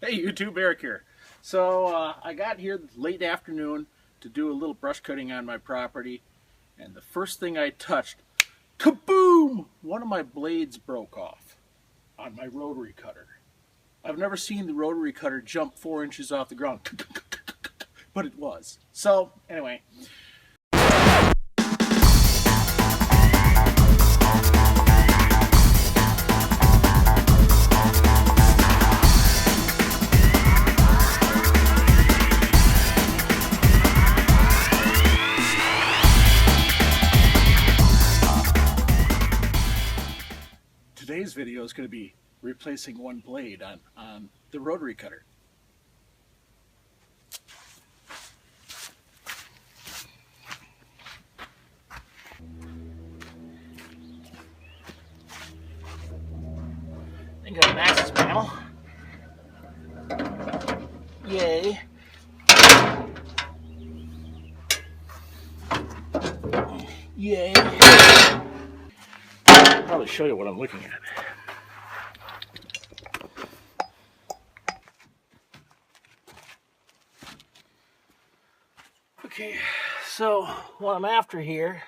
Hey YouTube, Eric here. So I got here late afternoon to do a little brush cutting on my property, and the first thing I touched, kaboom! One of my blades broke off on my rotary cutter. I've never seen the rotary cutter jump 4 inches off the ground, but it was. So anyway. Today's video is going to be replacing one blade on the rotary cutter. I got an access panel. Yay. Yay. I'll probably show you what I'm looking at. Okay, so what I'm after here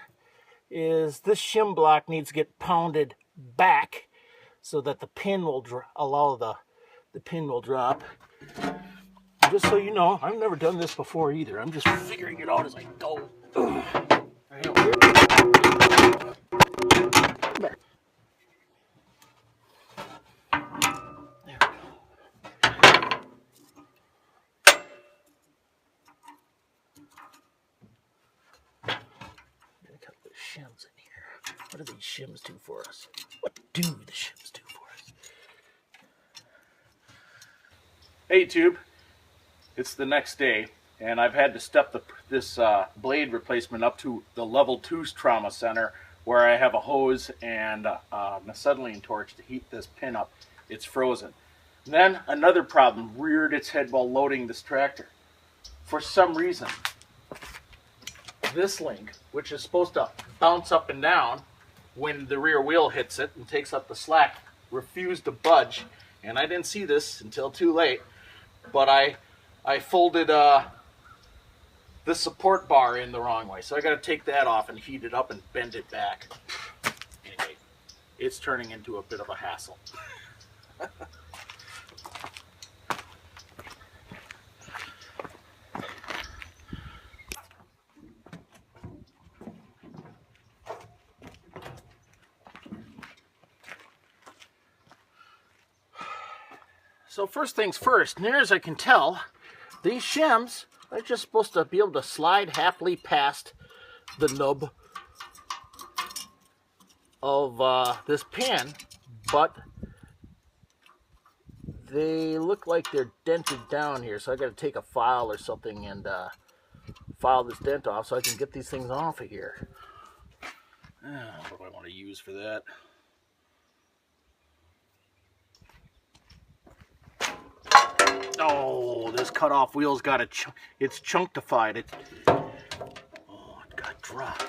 is this shim block needs to get pounded back so that the pin will allow the pin will drop. And just so you know, I've never done this before either. I'm just figuring it out as I go. Shims in here. What do these shims do for us? What do the shims do for us? Hey YouTube, it's the next day, and I've had to step this blade replacement up to the level 2's trauma center, where I have a hose and an acetylene torch to heat this pin up. It's frozen. And then another problem reared its head while loading this tractor. For some reason, this link, which is supposed to bounce up and down when the rear wheel hits it and takes up the slack, refused to budge. And I didn't see this until too late, but I folded this support bar in the wrong way, so I got to take that off and heat it up and bend it back. Anyway, it's turning into a bit of a hassle. So first things first, near as I can tell, these shims are just supposed to be able to slide happily past the nub of this pin, but they look like they're dented down here, so I got to take a file or something and file this dent off so I can get these things off of here. What do I want to use for that? Oh, this cutoff wheel's got it's chunctified. Oh, it got dropped.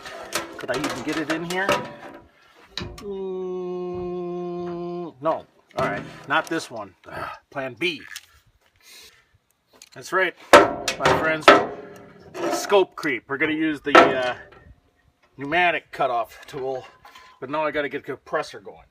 Could I even get it in here? No. All right, not this one. Plan B. That's right, my friends. Scope creep. We're gonna use the pneumatic cutoff tool, but now I got to get the compressor going.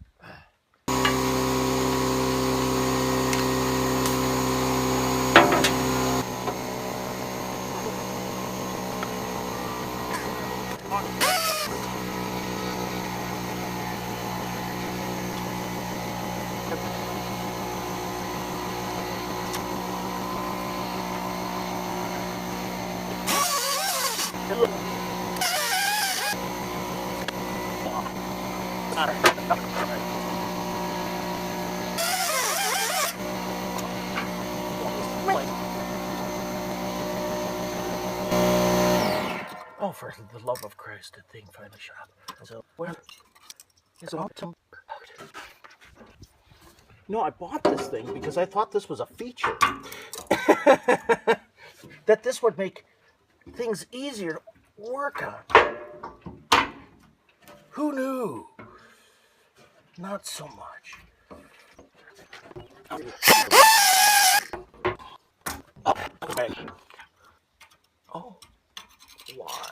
Oh, for the love of Christ, the thing finally shot. So, where is it? No, I bought this thing because I thought this was a feature. That this would make things easier to work on. Who knew? Not so much. right. Oh, why?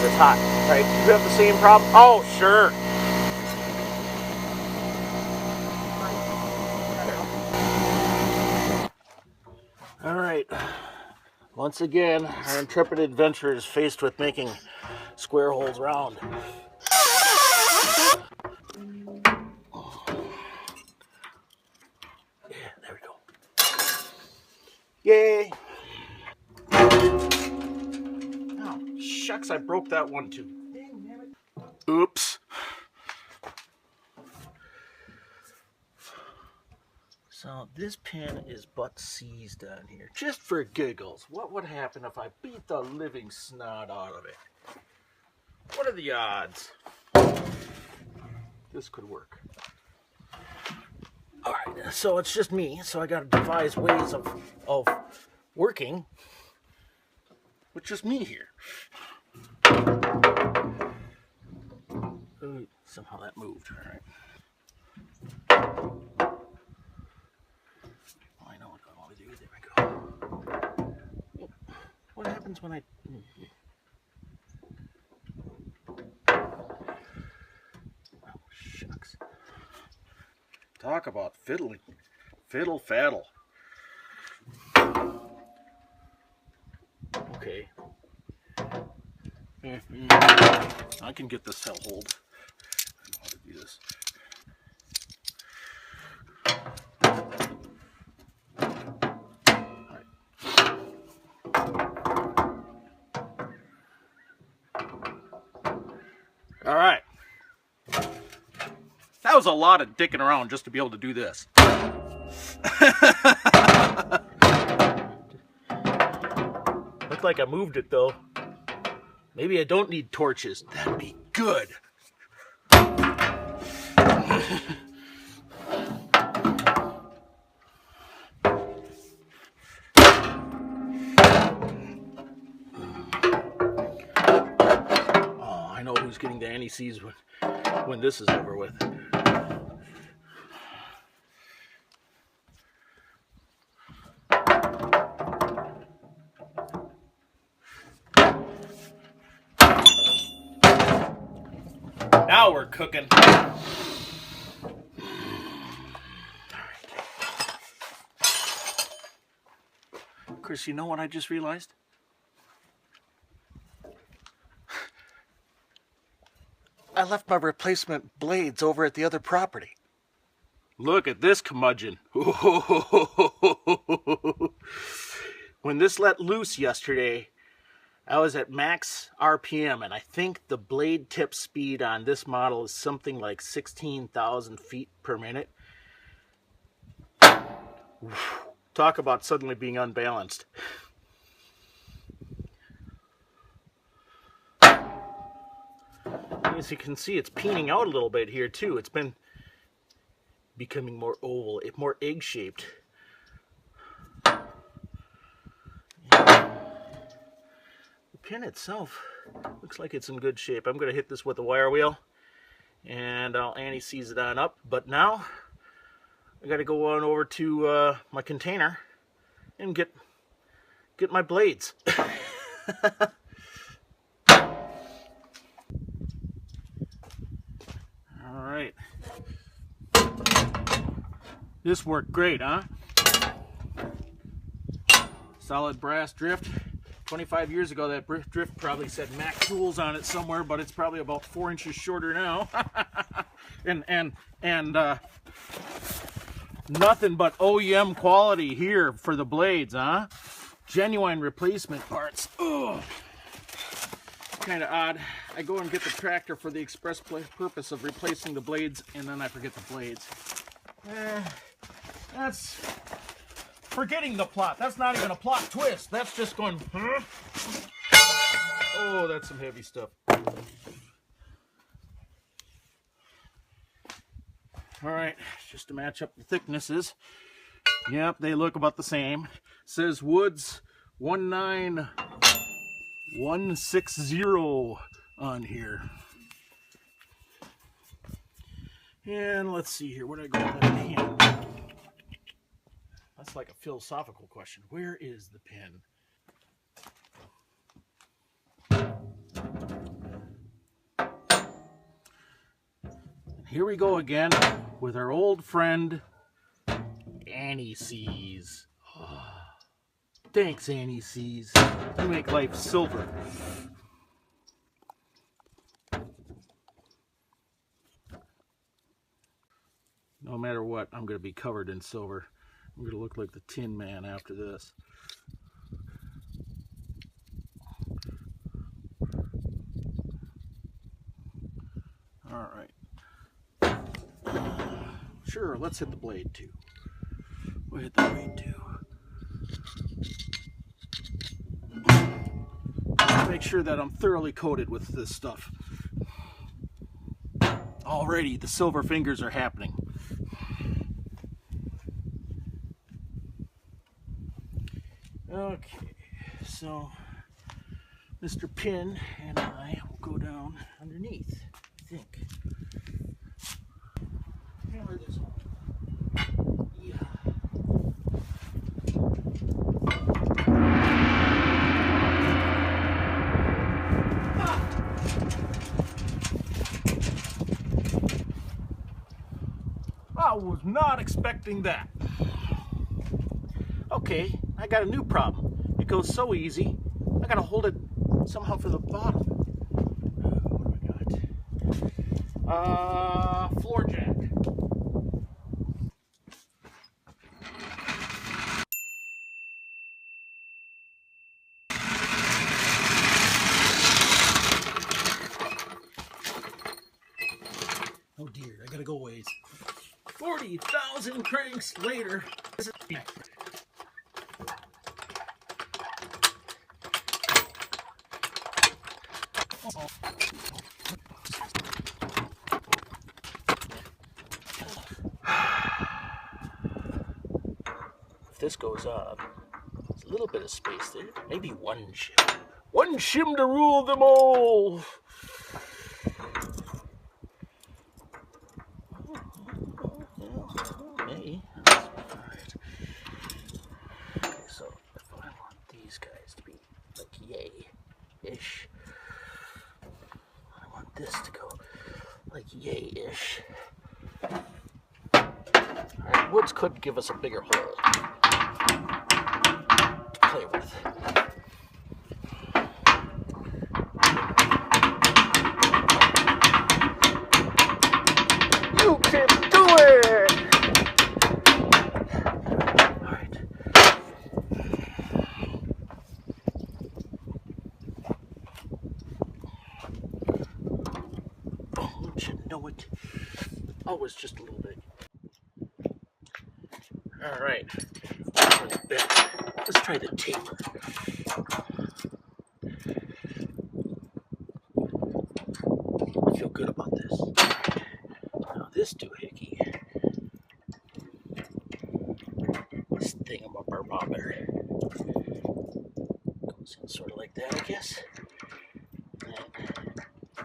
It's hot, right? You have the same problem? Oh, sure. All right. Once again, our intrepid adventurer is faced with making square holes round. Yeah, there we go. Yay! Oh, shucks, I broke that one too. Oops. So this pin is butt seized on here, just for giggles. What would happen if I beat the living snot out of it? What are the odds? This could work. All right, so it's just me, so I got to devise ways of working with just me here. Ooh, somehow that moved. All right. I know what I want to do. There we go. What happens when I... Oh, shucks. Talk about fiddling. Fiddle faddle. Okay. I can get this held. I know how to do this. All right. That was a lot of dicking around just to be able to do this. Looked like I moved it though. Maybe I don't need torches. That'd be good. Oh, I know who's getting the anti-seize when this is over with. Now we're cooking. Chris, you know what I just realized? I left my replacement blades over at the other property. Look at this curmudgeon. When this let loose yesterday, I was at max RPM, and I think the blade tip speed on this model is something like 16,000 feet per minute. Talk about suddenly being unbalanced. As you can see, it's peening out a little bit here too. It's been becoming more oval, more egg-shaped. The pin itself looks like it's in good shape. I'm going to hit this with a wire wheel, and I'll anti-seize it on up. But now I got to go on over to my container and get my blades. All right. This worked great, huh? Solid brass drift. 25 years ago, that drift probably said Mac Tools on it somewhere, but it's probably about 4 inches shorter now. and nothing but OEM quality here for the blades, huh? Genuine replacement parts. Ugh. Kind of odd. I go and get the tractor for the express purpose of replacing the blades, and then I forget the blades. That's forgetting the plot. That's not even a plot twist. That's just going, huh? Oh, that's some heavy stuff. All right, just to match up the thicknesses. Yep, they look about the same. It says Woods 19160 on here. And let's see here, where did I go with that pin? That's like a philosophical question. Where is the pin? Here we go again with our old friend Annie C's. Oh, thanks, Annie C's. You make life silver. No matter what, I'm going to be covered in silver. I'm going to look like the Tin Man after this. All right. Sure, let's hit the blade too. We'll hit the blade too. Make sure that I'm thoroughly coated with this stuff. Already, the silver fingers are happening. Okay, so Mr. Pin and I will go down underneath, I think. Hammer this home. Yeah. I was not expecting that. Okay, I got a new problem. It goes so easy, I gotta hold it somehow from the bottom. What do I got? Floor jack. Oh dear, I gotta go ways. 40,000 cranks later. If this goes on, there's a little bit of space there. Maybe one shim. One shim to rule them all. Maybe. Alright. Okay, so if I want these guys to be like yay-ish, I want this to go like yay-ish. Alright, Woods could give us a bigger hole to play with. You can do it! Alright. Oh, don't you know it? Always just a little bit. Alright. Let's try the taper. I feel good about this. Now this doohickey. This thingamabobber goes in sort of like that, I guess. And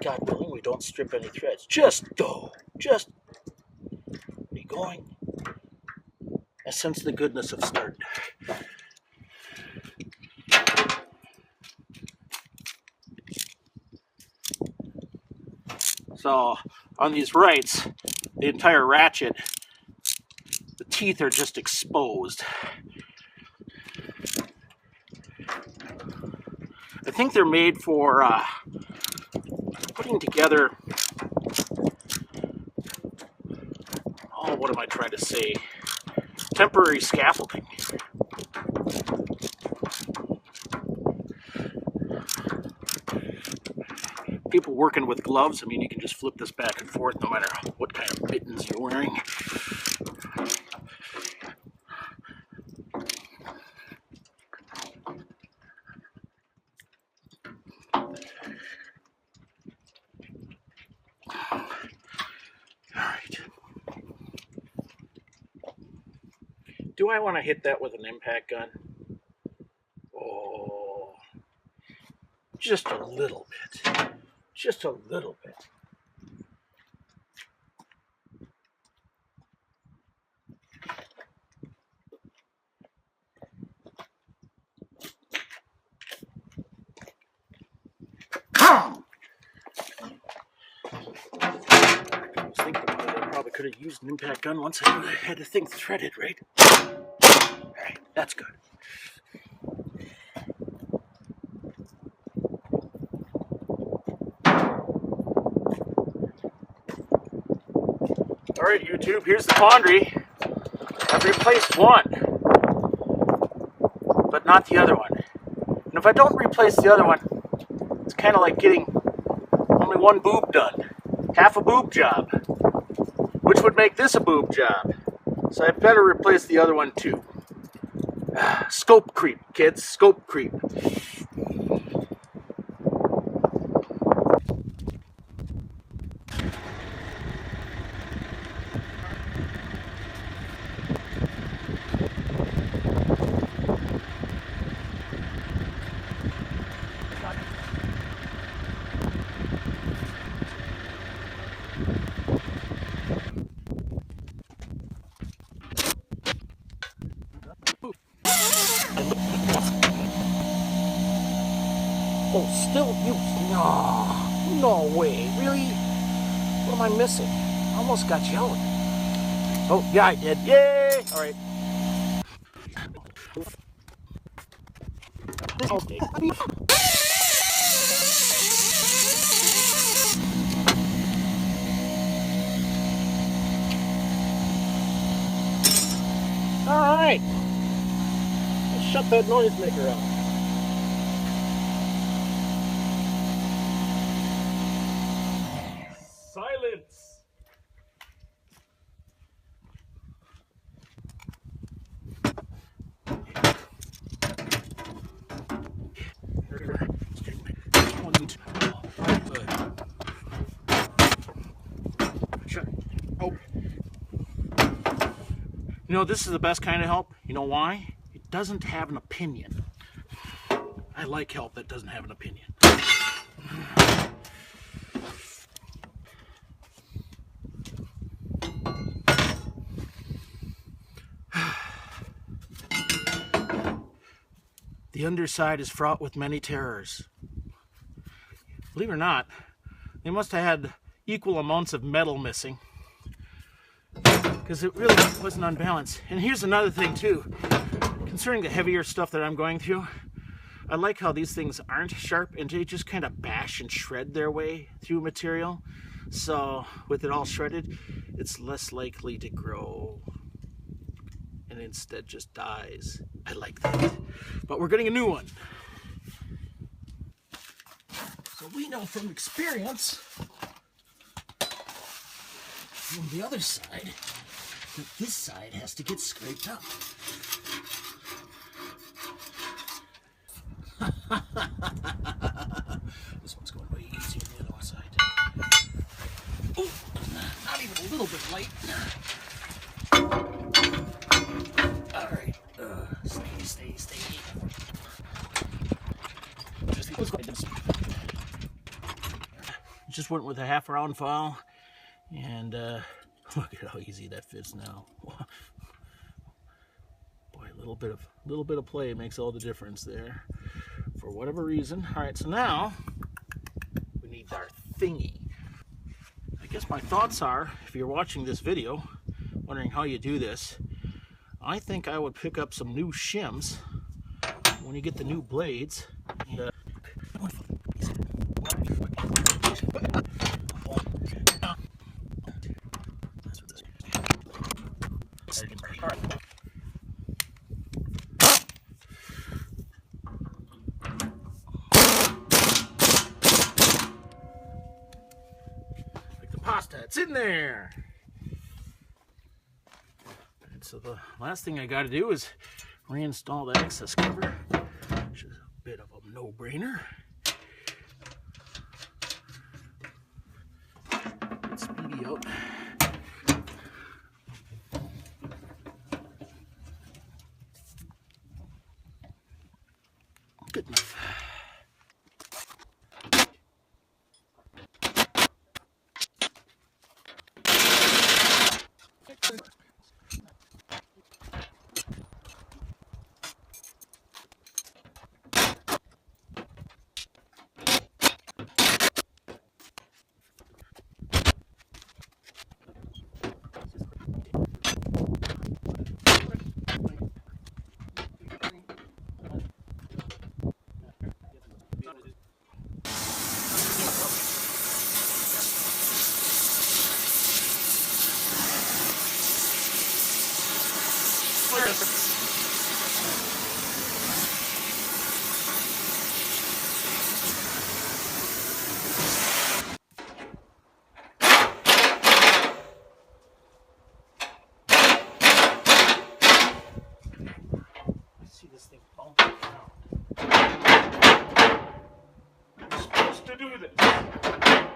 God willing, we don't strip any threads. Just go. Just be going. I sense the goodness of starting. So on these rights, the entire ratchet, the teeth are just exposed. I think they're made for putting together, oh, what am I trying to say? Temporary scaffolding. People working with gloves, I mean, you can just flip this back and forth no matter what kind of mittens you're wearing. Alright. Do I want to hit that with an impact gun? Oh, just a little bit. Just a little bit. I was thinking about it. I probably could have used an impact gun once I had the thing threaded, right? Alright, that's good. Alright, YouTube, here's the quandary. I've replaced one, but not the other one. And if I don't replace the other one, it's kind of like getting only one boob done. Half a boob job, which would make this a boob job. So I better replace the other one too. Scope creep, kids, scope creep. Oh, still use? No way. Really? What am I missing? I almost got you out. Oh, yeah, I did. Yay! All right. All right. Let's shut that noisemaker off. Silence. You know, this is the best kind of help. You know why? It doesn't have an opinion. I like help that doesn't have an opinion. The underside is fraught with many terrors. Believe it or not, they must have had equal amounts of metal missing, because it really wasn't unbalanced. And here's another thing too, concerning the heavier stuff that I'm going through, I like how these things aren't sharp and they just kind of bash and shred their way through material. So with it all shredded, it's less likely to grow and instead just dies. I like that. But we're getting a new one. So we know from experience from the other side that this side has to get scraped up. This one's going way easier than the other side. Oh, not even a little bit light. All right, stay. Just went with a half round file, and look at how easy that fits now. Boy, a little bit of play makes all the difference there, for whatever reason. All right, so now we need our thingy. I guess my thoughts are, if you're watching this video, wondering how you do this, I think I would pick up some new shims when you get the new blades. And, like the pasta, it's in there. And so the last thing I got to do is reinstall the access cover, which is a bit of a no-brainer. Speedy out. to do this. I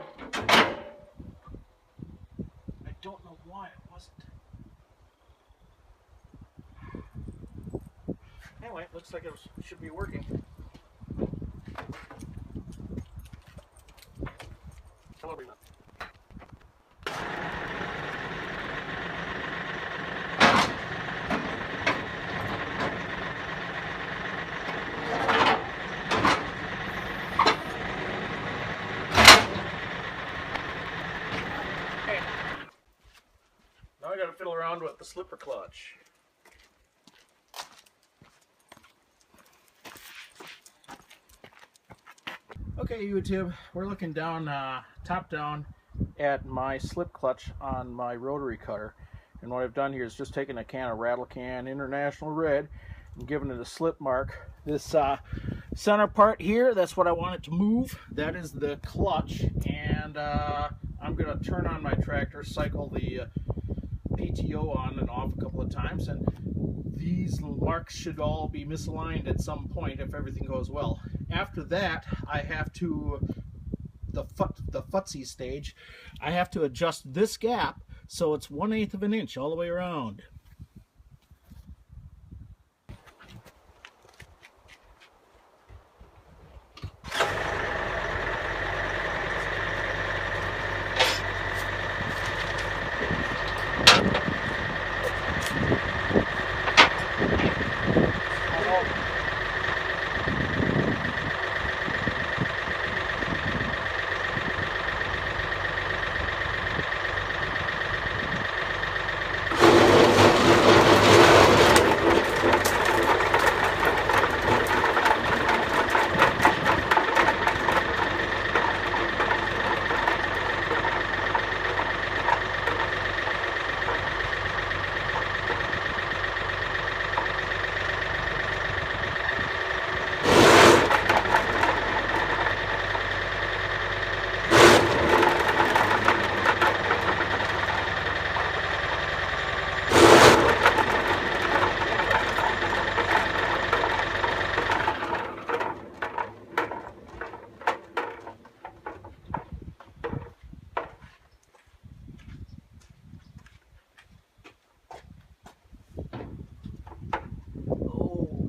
don't know why it wasn't. Anyway, it looks like it should be working. Hello, everyone. Now I gotta fiddle around with the slipper clutch. Okay, YouTube, we're looking down, top down at my slip clutch on my rotary cutter. And what I've done here is just taken a can of Rattle Can International Red and given it a slip mark. This center part here, that's what I want it to move. That is the clutch. And I'm going to turn on my tractor, cycle the PTO on and off a couple of times, and these marks should all be misaligned at some point if everything goes well. After that, I have to, the footsie stage, I have to adjust this gap so it's 1/8 of an inch all the way around.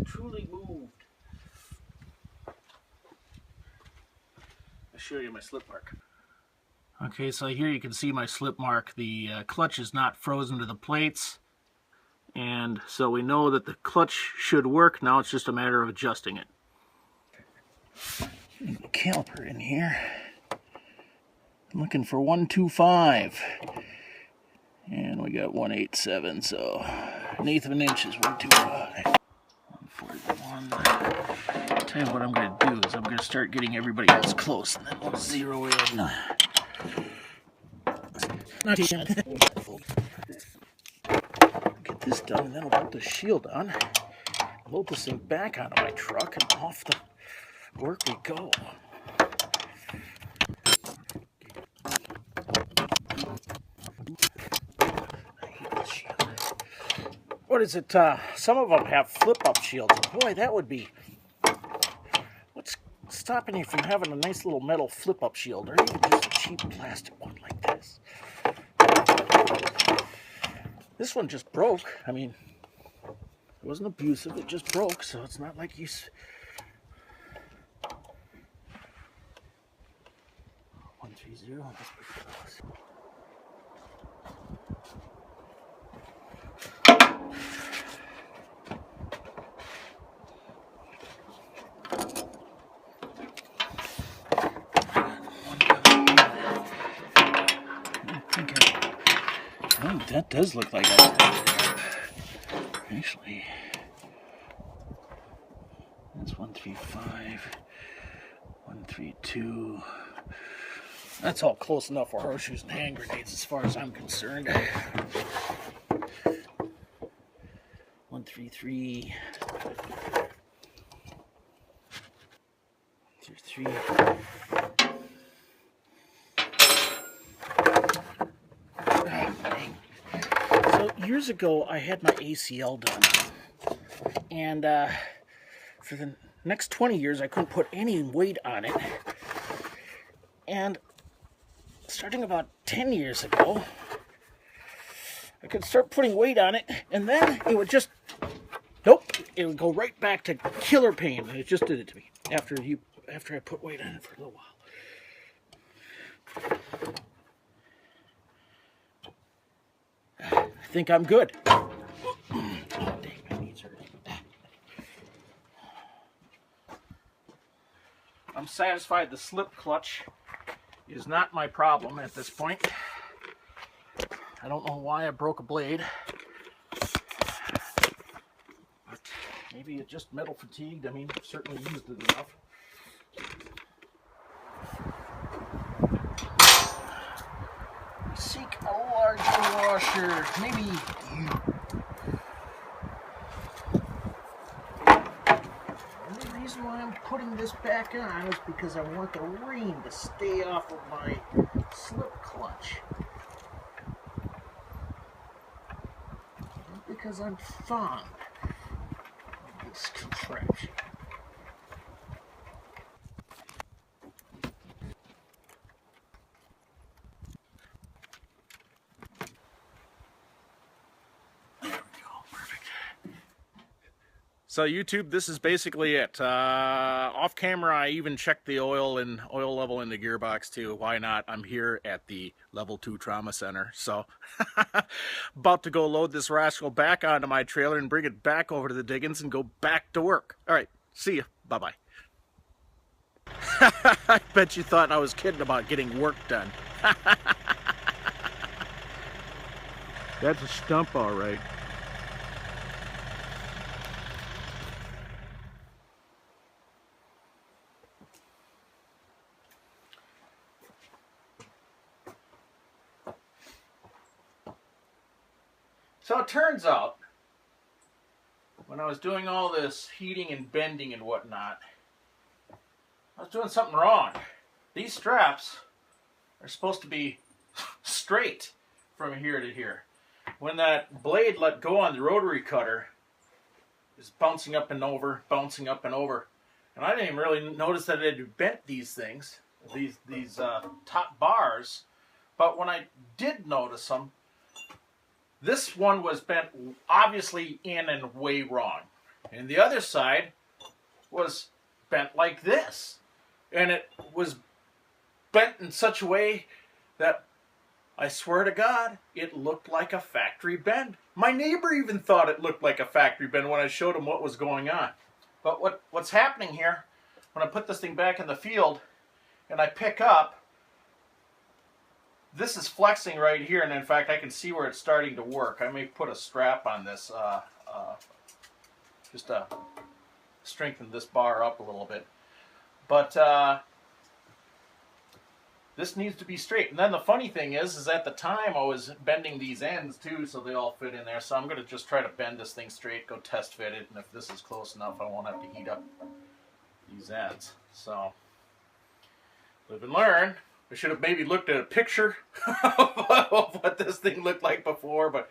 Truly moved. I'll show you my slip mark. Okay, so here you can see my slip mark. The clutch is not frozen to the plates, and so we know that the clutch should work. Now it's just a matter of adjusting it. Caliper in here. I'm looking for 125, and we got 187, so 1/8 of an inch is 125. 141. Tell you what I'm going to do is I'm going to start getting everybody else close, and then we'll zero in. Get this done, and then I'll put the shield on. Load this thing back onto my truck, and off the work we go. I hate this shield. What is it? Some of them have flip-up shields. Boy, that would be... What's stopping you from having a nice little metal flip-up shield, or even just a cheap plastic one like this? This one just broke. I mean, it wasn't abusive, it just broke, so it's not like you... 130, that's pretty close. That does look like that. Actually, that's 135, 132. That's all close enough for horseshoes and hand grenades as far as I'm concerned. 133. 133. Years ago, I had my ACL done, and for the next 20 years, I couldn't put any weight on it, And starting about 10 years ago, I could start putting weight on it, and then it would just, nope, it would go right back to killer pain, and it just did it to me after I put weight on it for a little while. I think I'm good. Oh, dang, my knees hurt. I'm satisfied the slip clutch is not my problem at this point. I don't know why I broke a blade, but maybe it just metal fatigued. I mean, I've certainly used it enough. Seek a larger washer, maybe you. And the reason why I'm putting this back on is because I want the ring to stay off of my slip clutch. Not because I'm fond of this contraption. So YouTube, this is basically it. Off camera, I even checked the oil level in the gearbox too. Why not? I'm here at the Level 2 Trauma Center. So about to go load this rascal back onto my trailer and bring it back over to the diggings and go back to work. All right, see ya. Bye-bye. I bet you thought I was kidding about getting work done. That's a stump, all right. So it turns out, when I was doing all this heating and bending and whatnot, I was doing something wrong. These straps are supposed to be straight from here to here. When that blade let go on the rotary cutter, it's bouncing up and over, bouncing up and over. And I didn't even really notice that it had bent these things, these top bars. But when I did notice them, this one was bent obviously in and way wrong. And the other side was bent like this. And it was bent in such a way that, I swear to God, it looked like a factory bend. My neighbor even thought it looked like a factory bend when I showed him what was going on. But what's happening here, when I put this thing back in the field and I pick up, this is flexing right here, and in fact I can see where it's starting to work. I may put a strap on this just to strengthen this bar up a little bit. But this needs to be straight. And then the funny thing is at the time I was bending these ends too so they all fit in there. So I'm going to just try to bend this thing straight, go test fit it, and if this is close enough I won't have to heat up these ends. So live and learn. I should have maybe looked at a picture of what this thing looked like before, but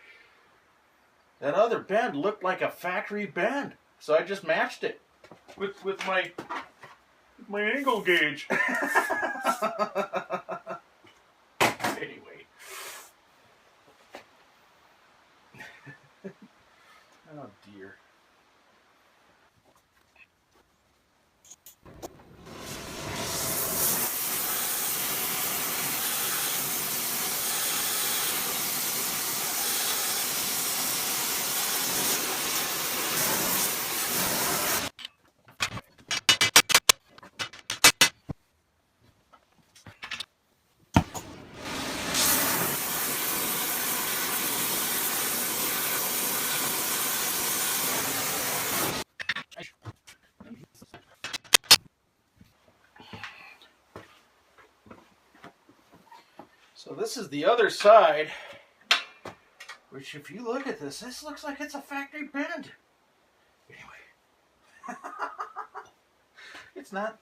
that other bend looked like a factory bend. So I just matched it with my angle gauge. Anyway. Oh dear. So this is the other side, which if you look at this looks like it's a factory bend. Anyway, it's not.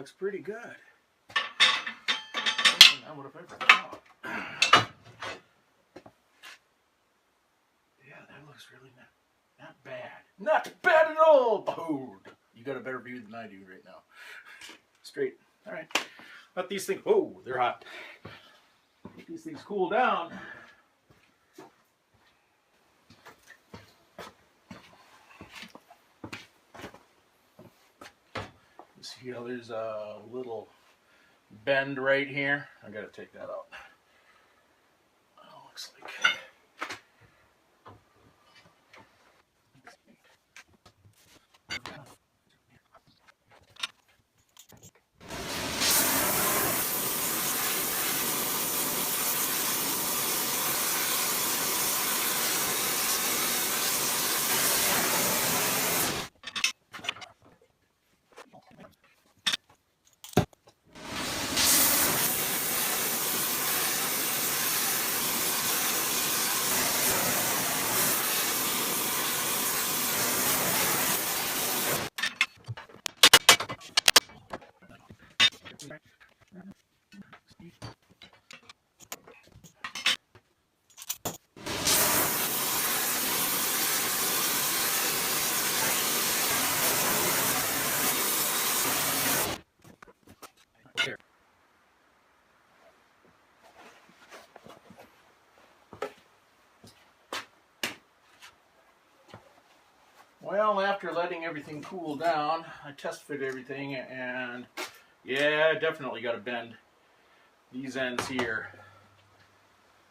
looks pretty good. I would have ever thought. Yeah, that looks really not bad. Not bad at all, behold. You got a better view than I do right now. Straight. All right. Let these things, oh, they're hot. Let these things cool down. See how there's a little bend right here? I gotta take that out. Oh, looks like. Well, after letting everything cool down, I test fit everything, and yeah, definitely got to bend these ends here.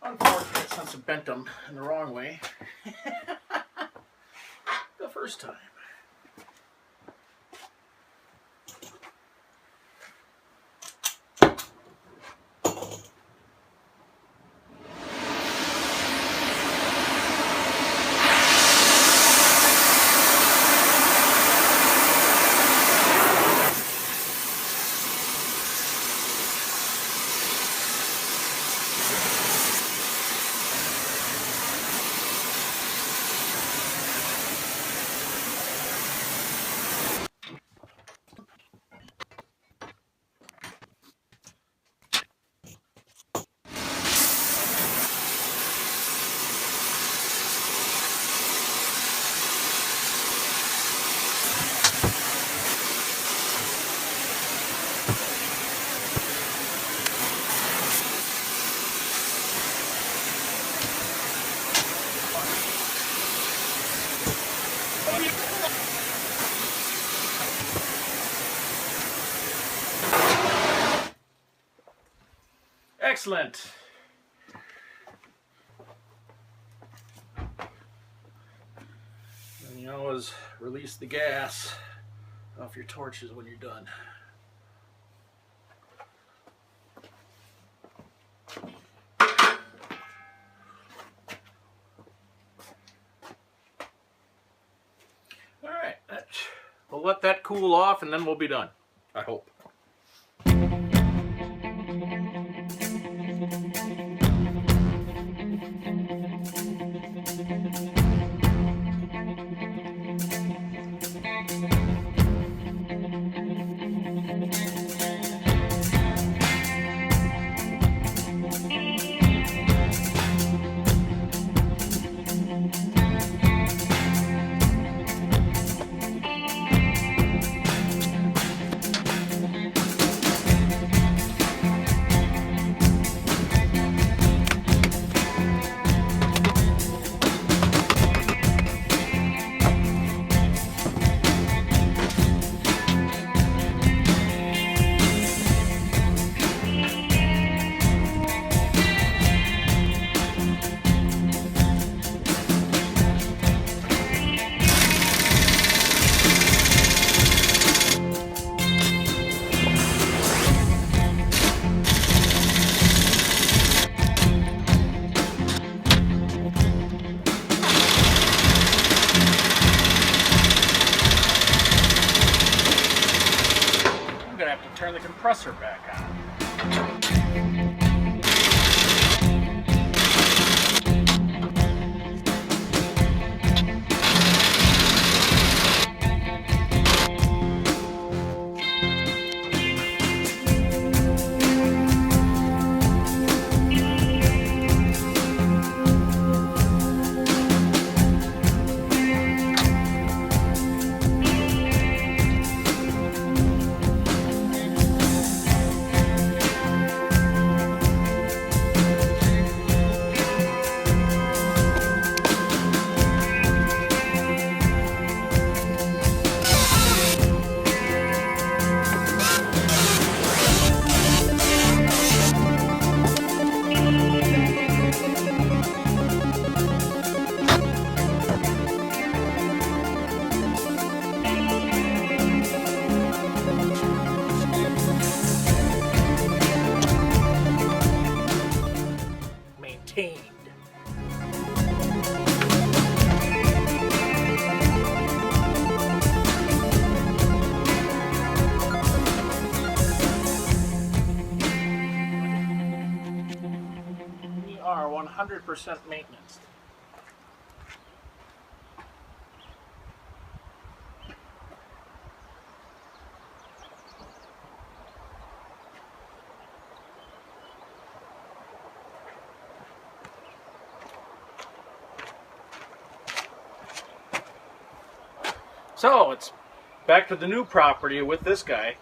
Unfortunate since I bent them in the wrong way the first time. Excellent. And you always release the gas off your torches when you're done. All right, we'll let that cool off and then we'll be done, I hope. Turn the compressor back on. 100% maintenance. So it's back to the new property with this guy.